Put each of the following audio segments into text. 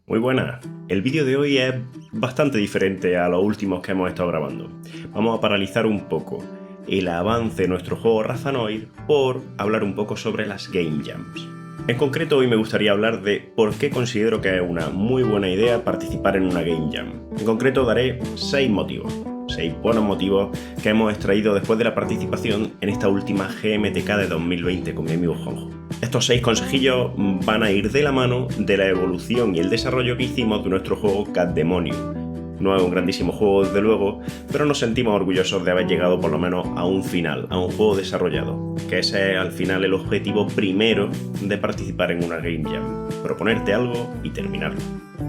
Muy buenas. El vídeo de hoy es bastante diferente a los últimos que hemos estado grabando. Vamos a paralizar un poco el avance de nuestro juego Razanoid por hablar un poco sobre las Game Jams. En concreto, hoy me gustaría hablar de por qué considero que es una muy buena idea participar en una Game Jam. En concreto, daré 6 motivos. 6 buenos motivos que hemos extraído después de la participación en esta última GMTK de 2020 con mi amigo Juanjo. Estos 6 consejillos van a ir de la mano de la evolución y el desarrollo que hicimos de nuestro juego Cat Demonium. No es un grandísimo juego, desde luego, pero nos sentimos orgullosos de haber llegado por lo menos a un final, a un juego desarrollado, que ese es al final el objetivo primero de participar en una Game Jam, proponerte algo y terminarlo.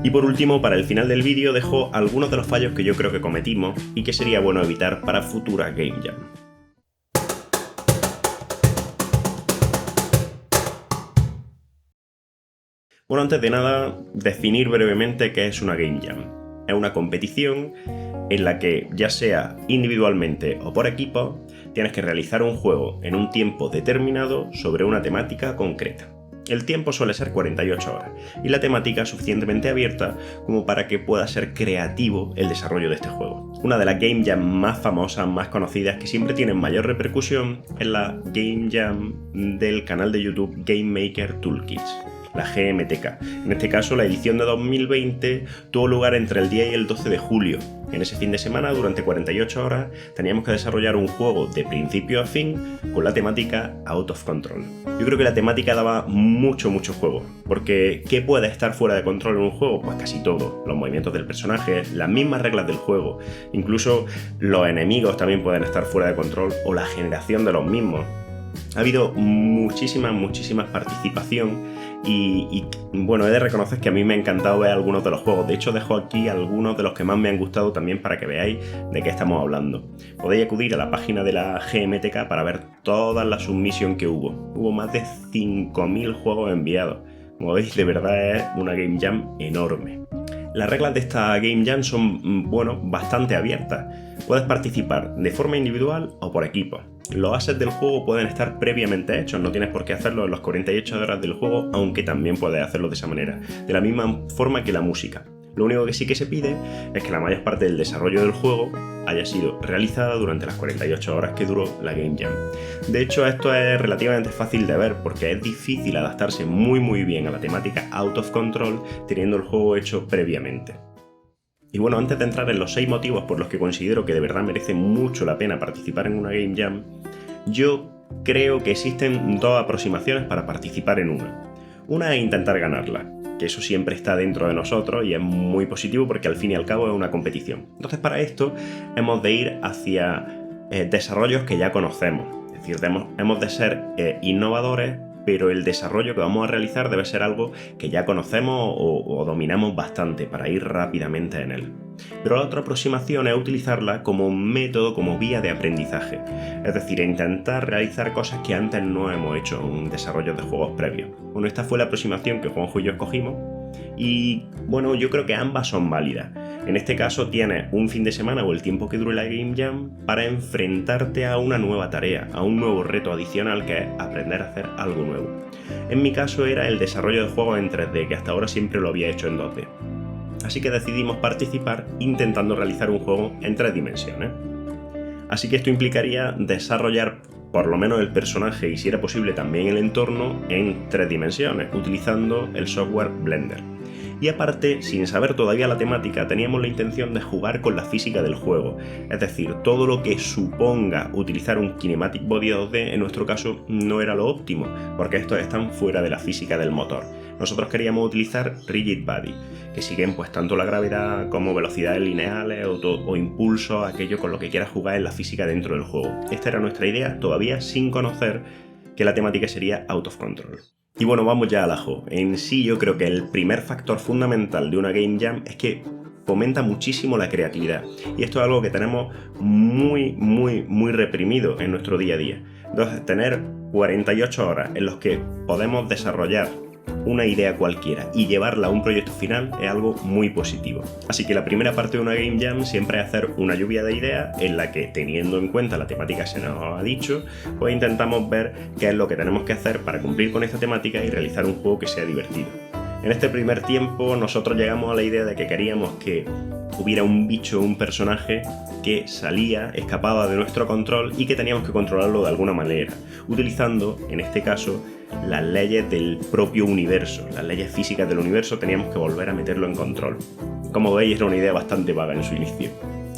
Y por último, para el final del vídeo dejo algunos de los fallos que yo creo que cometimos y que sería bueno evitar para futuras Game Jam. Bueno, antes de nada, definir brevemente qué es una Game Jam. Es una competición en la que, ya sea individualmente o por equipo, tienes que realizar un juego en un tiempo determinado sobre una temática concreta. El tiempo suele ser 48 horas y la temática suficientemente abierta como para que pueda ser creativo el desarrollo de este juego. Una de las Game Jam más famosas, más conocidas, que siempre tienen mayor repercusión es la Game Jam del canal de YouTube Game Maker Toolkits, la GMTK. En este caso, la edición de 2020 tuvo lugar entre el 10 y el 12 de julio. En ese fin de semana, durante 48 horas, teníamos que desarrollar un juego de principio a fin con la temática Out of Control. Yo creo que la temática daba mucho juego, porque ¿qué puede estar fuera de control en un juego? Pues casi todo. Los movimientos del personaje, las mismas reglas del juego, incluso los enemigos también pueden estar fuera de control o la generación de los mismos. Ha habido muchísima participación y bueno, he de reconocer que a mí me ha encantado ver algunos de los juegos. De hecho, dejo aquí algunos de los que más me han gustado también para que veáis de qué estamos hablando. Podéis acudir a la página de la GMTK para ver todas las submissions que hubo. Hubo más de 5.000 juegos enviados. Como veis, de verdad es una Game Jam enorme. Las reglas de esta Game Jam son, bastante abiertas. Puedes participar de forma individual o por equipo. Los assets del juego pueden estar previamente hechos, no tienes por qué hacerlo en las 48 horas del juego, aunque también puedes hacerlo de esa manera, de la misma forma que la música. Lo único que sí que se pide es que la mayor parte del desarrollo del juego haya sido realizada durante las 48 horas que duró la Game Jam. De hecho, esto es relativamente fácil de ver porque es difícil adaptarse muy bien a la temática Out of Control teniendo el juego hecho previamente. Y bueno, antes de entrar en los 6 motivos por los que considero que de verdad merece mucho la pena participar en una Game Jam, yo creo que existen 2 aproximaciones para participar en una. Una es intentar ganarla, que eso siempre está dentro de nosotros y es muy positivo porque al fin y al cabo es una competición. Entonces, para esto hemos de ir hacia desarrollos que ya conocemos. Es decir, hemos de ser innovadores, pero el desarrollo que vamos a realizar debe ser algo que ya conocemos o dominamos bastante para ir rápidamente en él. Pero la otra aproximación es utilizarla como método, como vía de aprendizaje. Es decir, intentar realizar cosas que antes no hemos hecho en desarrollos de juegos previos. Bueno, esta fue la aproximación que Juanjo y yo escogimos y bueno, yo creo que ambas son válidas. En este caso tienes un fin de semana o el tiempo que dure la Game Jam para enfrentarte a una nueva tarea, a un nuevo reto adicional que es aprender a hacer algo nuevo. En mi caso era el desarrollo de juegos en 3D, que hasta ahora siempre lo había hecho en 2D. Así que decidimos participar intentando realizar un juego en 3 dimensiones. Así que esto implicaría desarrollar por lo menos el personaje y si era posible también el entorno en 3 dimensiones, utilizando el software Blender. Y aparte, sin saber todavía la temática, teníamos la intención de jugar con la física del juego, es decir, todo lo que suponga utilizar un Kinematic Body 2D en nuestro caso no era lo óptimo, porque estos están fuera de la física del motor. Nosotros queríamos utilizar Rigid Body, que siguen pues tanto la gravedad como velocidades lineales o impulsos, aquello con lo que quieras jugar en la física dentro del juego. Esta era nuestra idea, todavía sin conocer que la temática sería Out of Control. Y bueno, vamos ya al ajo. En sí yo creo que el primer factor fundamental de una Game Jam es que fomenta muchísimo la creatividad. Y esto es algo que tenemos muy reprimido en nuestro día a día. Entonces, tener 48 horas en los que podemos desarrollar una idea cualquiera y llevarla a un proyecto final es algo muy positivo. Así que la primera parte de una Game Jam siempre es hacer una lluvia de ideas en la que, teniendo en cuenta la temática que se nos ha dicho, pues intentamos ver qué es lo que tenemos que hacer para cumplir con esta temática y realizar un juego que sea divertido. En este primer tiempo nosotros llegamos a la idea de que queríamos que hubiera un bicho, un personaje que salía, escapaba de nuestro control y que teníamos que controlarlo de alguna manera, utilizando, en este caso, las leyes del propio universo, las leyes físicas del universo, teníamos que volver a meterlo en control. Como veis, era una idea bastante vaga en su inicio.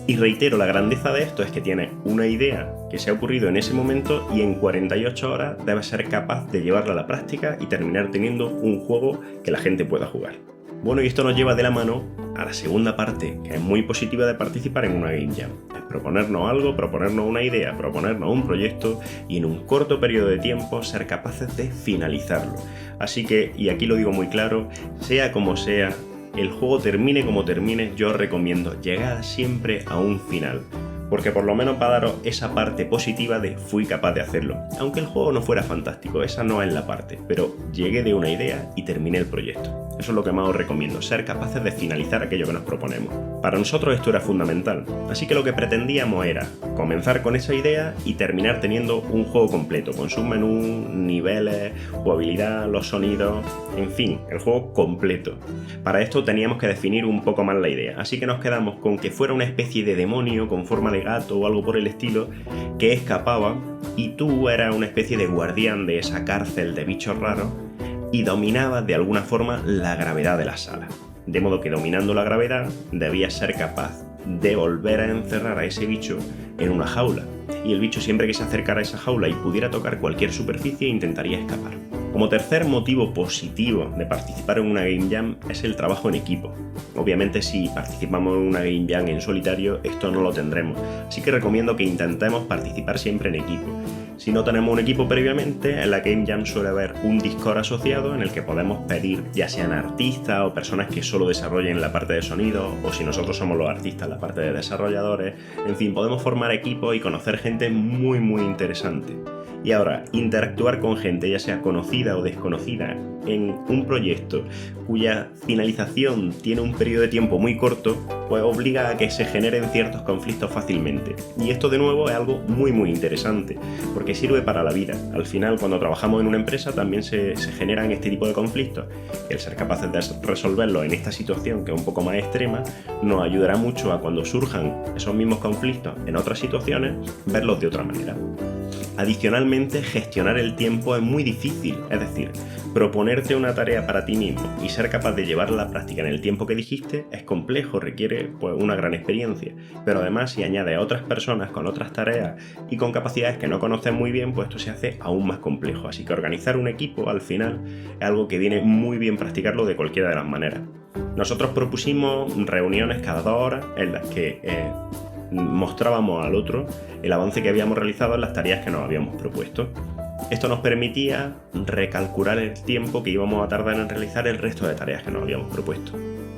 Y reitero, la grandeza de esto es que tienes una idea que se ha ocurrido en ese momento y en 48 horas debes ser capaz de llevarla a la práctica y terminar teniendo un juego que la gente pueda jugar. Bueno, y esto nos lleva de la mano a la segunda parte, que es muy positiva de participar en una Game Jam. Es proponernos algo, proponernos una idea, proponernos un proyecto y en un corto periodo de tiempo ser capaces de finalizarlo. Así que, y aquí lo digo muy claro, sea como sea, el juego termine como termine, yo os recomiendo llegar siempre a un final. Porque por lo menos va a daros esa parte positiva de fui capaz de hacerlo. Aunque el juego no fuera fantástico, esa no es la parte, pero llegué de una idea y terminé el proyecto. Eso es lo que más os recomiendo, ser capaces de finalizar aquello que nos proponemos. Para nosotros esto era fundamental, así que lo que pretendíamos era comenzar con esa idea y terminar teniendo un juego completo, con sus menús, niveles, jugabilidad, los sonidos, en fin, el juego completo. Para esto teníamos que definir un poco más la idea, así que nos quedamos con que fuera una especie de demonio con forma de gato o algo por el estilo que escapaba y tú eras una especie de guardián de esa cárcel de bichos raros y dominabas de alguna forma la gravedad de la sala. De modo que dominando la gravedad debías ser capaz de volver a encerrar a ese bicho en una jaula. Y el bicho siempre que se acercara a esa jaula y pudiera tocar cualquier superficie intentaría escapar. Como tercer motivo positivo de participar en una Game Jam es el trabajo en equipo. Obviamente si participamos en una Game Jam en solitario esto no lo tendremos, así que recomiendo que intentemos participar siempre en equipo. Si no tenemos un equipo previamente, en la Game Jam suele haber un Discord asociado en el que podemos pedir ya sean artistas o personas que solo desarrollen la parte de sonido, o si nosotros somos los artistas la parte de desarrolladores. En fin, podemos formar equipos y conocer gente muy interesante. Y ahora, interactuar con gente, ya sea conocida o desconocida, en un proyecto cuya finalización tiene un periodo de tiempo muy corto, pues obliga a que se generen ciertos conflictos fácilmente. Y esto de nuevo es algo muy interesante, porque sirve para la vida. Al final, cuando trabajamos en una empresa también se generan este tipo de conflictos. El ser capaces de resolverlo en esta situación, que es un poco más extrema, nos ayudará mucho a cuando surjan esos mismos conflictos en otras situaciones, verlos de otra manera. Adicionalmente, gestionar el tiempo es muy difícil, es decir, proponerte una tarea para ti mismo y ser capaz de llevarla a la práctica en el tiempo que dijiste es complejo, requiere una gran experiencia, pero además si añades a otras personas con otras tareas y con capacidades que no conoces muy bien, pues esto se hace aún más complejo, así que organizar un equipo al final es algo que viene muy bien practicarlo de cualquiera de las maneras. Nosotros propusimos reuniones cada 2 horas en las que mostrábamos al otro el avance que habíamos realizado en las tareas que nos habíamos propuesto. Esto nos permitía recalcular el tiempo que íbamos a tardar en realizar el resto de tareas que nos habíamos propuesto.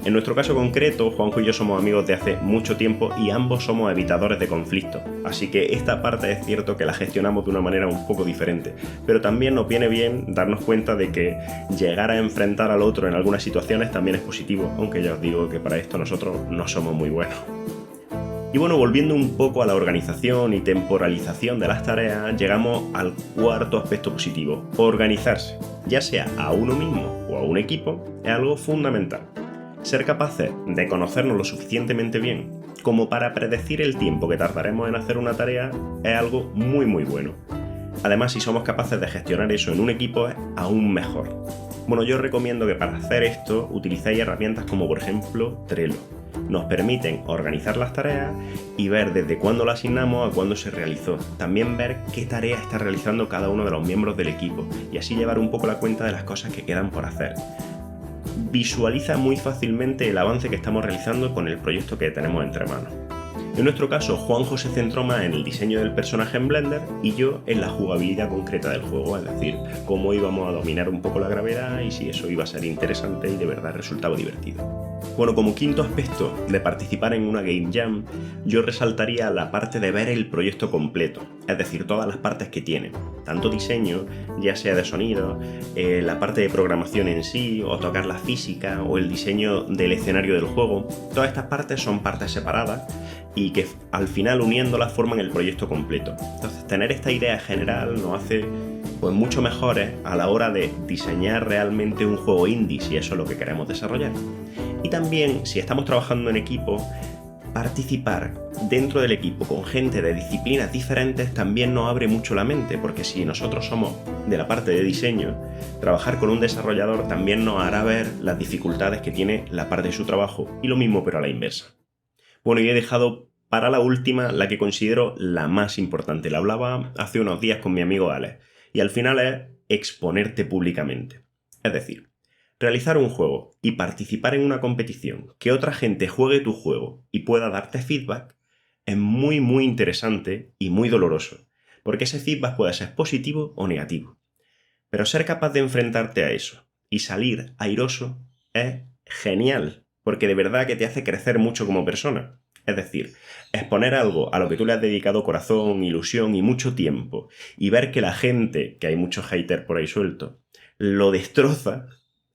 En nuestro caso concreto, Juanjo y yo somos amigos de hace mucho tiempo y ambos somos evitadores de conflictos, así que esta parte es cierto que la gestionamos de una manera un poco diferente, pero también nos viene bien darnos cuenta de que llegar a enfrentar al otro en algunas situaciones también es positivo, aunque ya os digo que para esto nosotros no somos muy buenos. Y bueno, volviendo un poco a la organización y temporalización de las tareas, llegamos al cuarto aspecto positivo. Organizarse, ya sea a uno mismo o a un equipo, es algo fundamental. Ser capaces de conocernos lo suficientemente bien como para predecir el tiempo que tardaremos en hacer una tarea es algo muy bueno. Además, si somos capaces de gestionar eso en un equipo es aún mejor. Bueno, yo os recomiendo que para hacer esto utilicéis herramientas como por ejemplo Trello. Nos permiten organizar las tareas y ver desde cuándo la asignamos a cuándo se realizó. También ver qué tarea está realizando cada uno de los miembros del equipo y así llevar un poco la cuenta de las cosas que quedan por hacer. Visualiza muy fácilmente el avance que estamos realizando con el proyecto que tenemos entre manos. En nuestro caso, Juanjo se centró más en el diseño del personaje en Blender y yo en la jugabilidad concreta del juego, es decir, cómo íbamos a dominar un poco la gravedad y si eso iba a ser interesante y de verdad resultaba divertido. Bueno, como quinto aspecto de participar en una Game Jam, yo resaltaría la parte de ver el proyecto completo, es decir, todas las partes que tiene, tanto diseño, ya sea de sonido, la parte de programación en sí, o tocar la física, o el diseño del escenario del juego. Todas estas partes son partes separadas y que al final uniéndolas forman el proyecto completo. Entonces, tener esta idea general nos hace pues mucho mejores a la hora de diseñar realmente un juego indie, si eso es lo que queremos desarrollar. Y también, si estamos trabajando en equipo, participar dentro del equipo con gente de disciplinas diferentes también nos abre mucho la mente, porque si nosotros somos de la parte de diseño, trabajar con un desarrollador también nos hará ver las dificultades que tiene la parte de su trabajo, y lo mismo pero a la inversa. Bueno, y he dejado para la última la que considero la más importante. La hablaba hace unos días con mi amigo Alex, y al final es exponerte públicamente. Es decir, realizar un juego y participar en una competición, que otra gente juegue tu juego y pueda darte feedback, es muy interesante y muy doloroso, porque ese feedback puede ser positivo o negativo. Pero ser capaz de enfrentarte a eso y salir airoso es genial, porque de verdad que te hace crecer mucho como persona. Es decir, exponer algo a lo que tú le has dedicado corazón, ilusión y mucho tiempo, y ver que la gente, que hay muchos haters por ahí sueltos, lo destroza,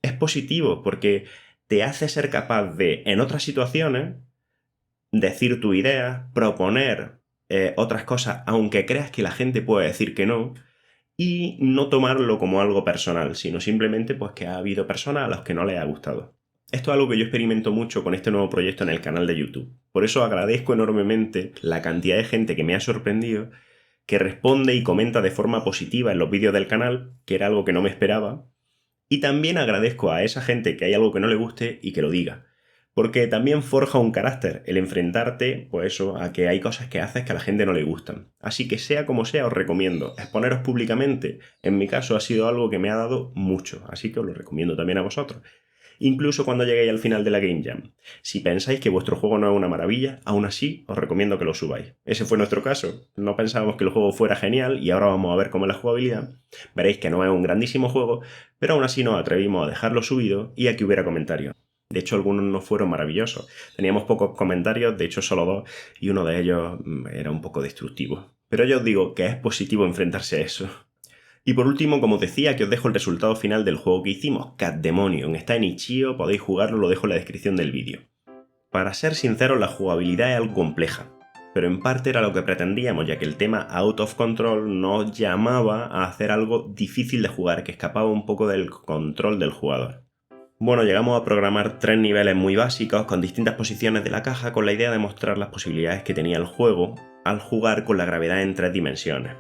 es positivo, porque te hace ser capaz de, en otras situaciones, decir tu idea, proponer otras cosas, aunque creas que la gente puede decir que no, y no tomarlo como algo personal, sino simplemente pues que ha habido personas a las que no les ha gustado. Esto es algo que yo experimento mucho con este nuevo proyecto en el canal de YouTube. Por eso agradezco enormemente la cantidad de gente que me ha sorprendido, que responde y comenta de forma positiva en los vídeos del canal, que era algo que no me esperaba. Y también agradezco a esa gente que hay algo que no le guste y que lo diga. Porque también forja un carácter el enfrentarte, pues eso, a que hay cosas que haces que a la gente no le gustan. Así que sea como sea, os recomiendo exponeros públicamente. En mi caso ha sido algo que me ha dado mucho, así que os lo recomiendo también a vosotros. Incluso cuando lleguéis al final de la Game Jam. Si pensáis que vuestro juego no es una maravilla, aún así os recomiendo que lo subáis. Ese fue nuestro caso. No pensábamos que el juego fuera genial y ahora vamos a ver cómo es la jugabilidad. Veréis que no es un grandísimo juego, pero aún así nos atrevimos a dejarlo subido y a que hubiera comentarios. De hecho, algunos no fueron maravillosos. Teníamos pocos comentarios, de hecho solo 2, y uno de ellos era un poco destructivo. Pero yo os digo que es positivo enfrentarse a eso. Y por último, como os decía, que os dejo el resultado final del juego que hicimos, Cat Demonium. Está en Itch.io, podéis jugarlo, lo dejo en la descripción del vídeo. Para ser sincero, la jugabilidad es algo compleja, pero en parte era lo que pretendíamos, ya que el tema Out of Control nos llamaba a hacer algo difícil de jugar, que escapaba un poco del control del jugador. Bueno, llegamos a programar 3 niveles muy básicos con distintas posiciones de la caja con la idea de mostrar las posibilidades que tenía el juego al jugar con la gravedad en 3 dimensiones.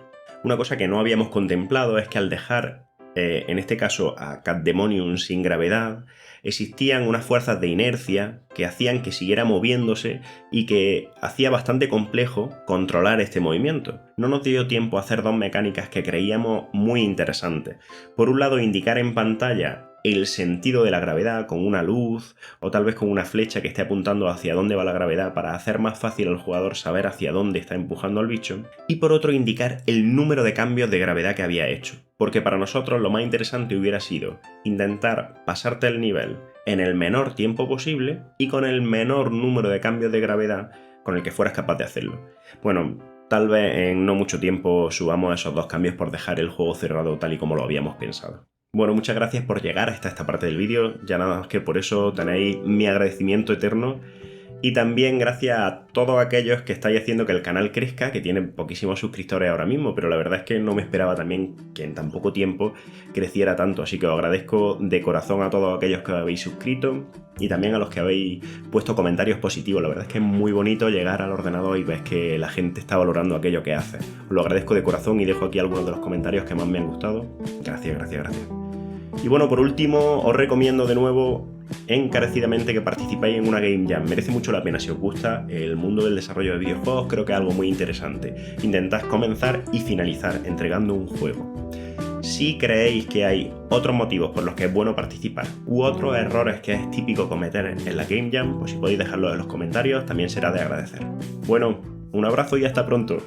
Una cosa que no habíamos contemplado es que al dejar, en este caso, a Cat Demonium sin gravedad, existían unas fuerzas de inercia que hacían que siguiera moviéndose y que hacía bastante complejo controlar este movimiento. No nos dio tiempo a hacer 2 mecánicas que creíamos muy interesantes. Por un lado, indicar en pantalla el sentido de la gravedad con una luz o tal vez con una flecha que esté apuntando hacia dónde va la gravedad para hacer más fácil al jugador saber hacia dónde está empujando al bicho, y por otro indicar el número de cambios de gravedad que había hecho, porque para nosotros lo más interesante hubiera sido intentar pasarte el nivel en el menor tiempo posible y con el menor número de cambios de gravedad con el que fueras capaz de hacerlo. Bueno, tal vez en no mucho tiempo subamos esos 2 cambios por dejar el juego cerrado tal y como lo habíamos pensado. Bueno, muchas gracias por llegar hasta esta parte del vídeo, ya nada más que por eso tenéis mi agradecimiento eterno, y también gracias a todos aquellos que estáis haciendo que el canal crezca, que tiene poquísimos suscriptores ahora mismo, pero la verdad es que no me esperaba también que en tan poco tiempo creciera tanto, así que os agradezco de corazón a todos aquellos que os habéis suscrito y también a los que habéis puesto comentarios positivos. La verdad es que es muy bonito llegar al ordenador y ver que la gente está valorando aquello que hace. Os lo agradezco de corazón y dejo aquí algunos de los comentarios que más me han gustado. Gracias. Y bueno, por último, os recomiendo de nuevo encarecidamente que participéis en una Game Jam. Merece mucho la pena si os gusta el mundo del desarrollo de videojuegos, creo que es algo muy interesante. Intentad comenzar y finalizar entregando un juego. Si creéis que hay otros motivos por los que es bueno participar u otros errores que es típico cometer en la Game Jam, pues si podéis dejarlo en los comentarios también será de agradecer. Bueno, un abrazo y hasta pronto.